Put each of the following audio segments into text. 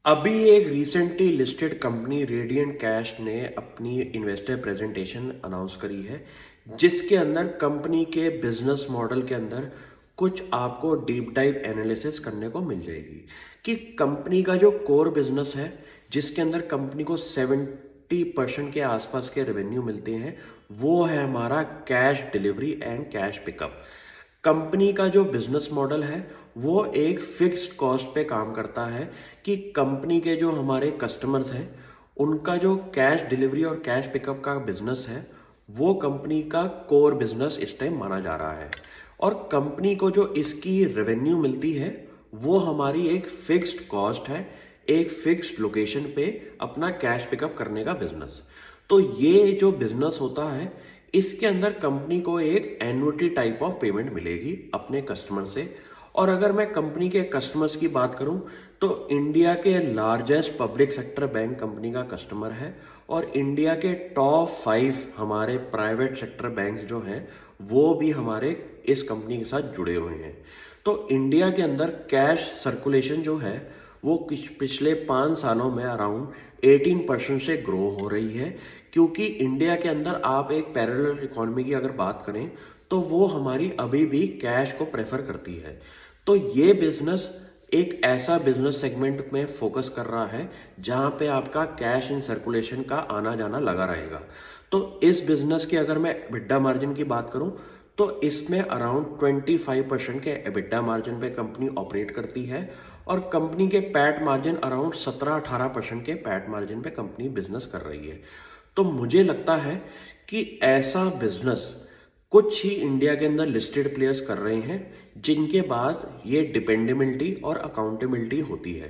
अभी एक recently listed company radiant cash ने अपनी इन्वेस्टर प्रेजेंटेशन अनाउंस करी है, जिसके अंदर कंपनी के बिजनेस मॉडल के अंदर कुछ आपको डीप डाइव एनालिसिस करने को मिल जाएगी कि कंपनी का जो कोर बिजनेस है, जिसके अंदर कंपनी को 70% के आसपास के रेवेन्यू मिलते हैं, वो है हमारा cash delivery and cash pickup. Company का जो बिजनेस मॉडल है वो एक फिक्स्ड कॉस्ट पे काम करता है कि कंपनी के जो हमारे कस्टमर्स हैं उनका जो कैश डिलीवरी और कैश पिकअप का बिजनेस है वो कंपनी का कोर बिजनेस इस टाइम माना जा रहा है। और कंपनी को जो इसकी रेवेन्यू मिलती है वो हमारी एक फिक्स्ड कॉस्ट है, एक फिक्स्ड लोकेशन पे अपना कैश पिकअप करने का बिजनेस। तो ये जो बिजनेस होता है इसके अंदर कंपनी को एक एन्युटी टाइप ऑफ पेमेंट मिलेगी अपने कस्टमर से। और अगर मैं कंपनी के कस्टमर्स की बात करूं तो इंडिया के largest public sector bank company का कस्टमर है और इंडिया के टॉप 5 हमारे प्राइवेट सेक्टर बैंक्स जो हैं वो भी हमारे इस कंपनी के साथ जुड़े हुए हैं। तो इंडिया के अंदर कैश सर्कुलेशन जो है वो पिछले 5 सालों में अराउंड 18% से ग्रो हो रही है, क्योंकि इंडिया के अंदर आप एक पैरेलल इकोनॉमी की अगर बात करें तो वो हमारी अभी भी कैश को प्रेफर करती है। तो ये बिजनेस एक ऐसा बिजनेस सेगमेंट में फोकस कर रहा है जहां पे आपका कैश इन सर्कुलेशन का आना जाना लगा रहेगा। तो इस बिजनेस की अगर मैं एबिटा मार्जिन की बात करूं तो इसमें अराउंड 25% के एबिटा मार्जिन पे कंपनी ऑपरेट करती है और कंपनी के पैट मार्जिन अराउंड 17-18% के पैट मार्जिन पे कंपनी बिजनेस कर रही है। तो मुझे लगता है कि ऐसा बिजनेस कुछ ही इंडिया के अंदर लिस्टेड प्लेयर्स कर रहे हैं जिनके बाद ये डिपेंडेबिलिटी और अकाउंटेबिलिटी होती है,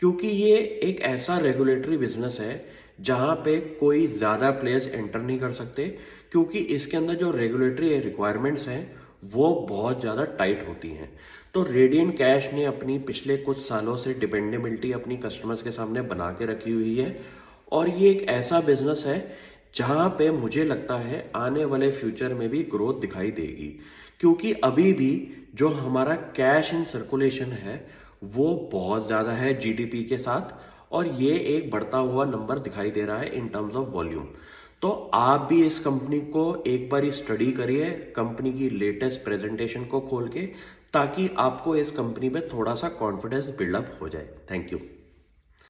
क्योंकि ये एक ऐसा रेगुलेटरी बिजनेस है जहां पे कोई ज़्यादा प्लेयर्स एंटर नहीं कर सकते, क्योंकि इसके अंदर जो रेगुलेटरी रिक्वायरमेंट्स हैं वो बहुत ज़्यादा टाइट होती हैं। तो रेडियंट कैश ने अपनी पिछले कुछ सालों से डिपेंडेबिलिटी अपनी कस्टमर्स के सामने बना के रखी हुई है और ये एक ऐसा बिजनेस है जहां पे मुझे लगता है आने वाले फ्यूचर में भी ग्रोथ दिखाई देगी, क्योंकि अभी भी जो हमारा कैश इन सर्कुलेशन है वो बहुत ज़्यादा है जीडीपी के साथ और ये एक बढ़ता हुआ नंबर दिखाई दे रहा है इन टर्म्स ऑफ वॉल्यूम। तो आप भी इस कंपनी को एक बार स्टडी करिए, कंपनी की लेटेस्ट प्रेजेंटेशन को खोल के, ताकि आपको इस कंपनी पे थोड़ा सा कॉन्फिडेंस बिल्डअप हो जाए। Thank you.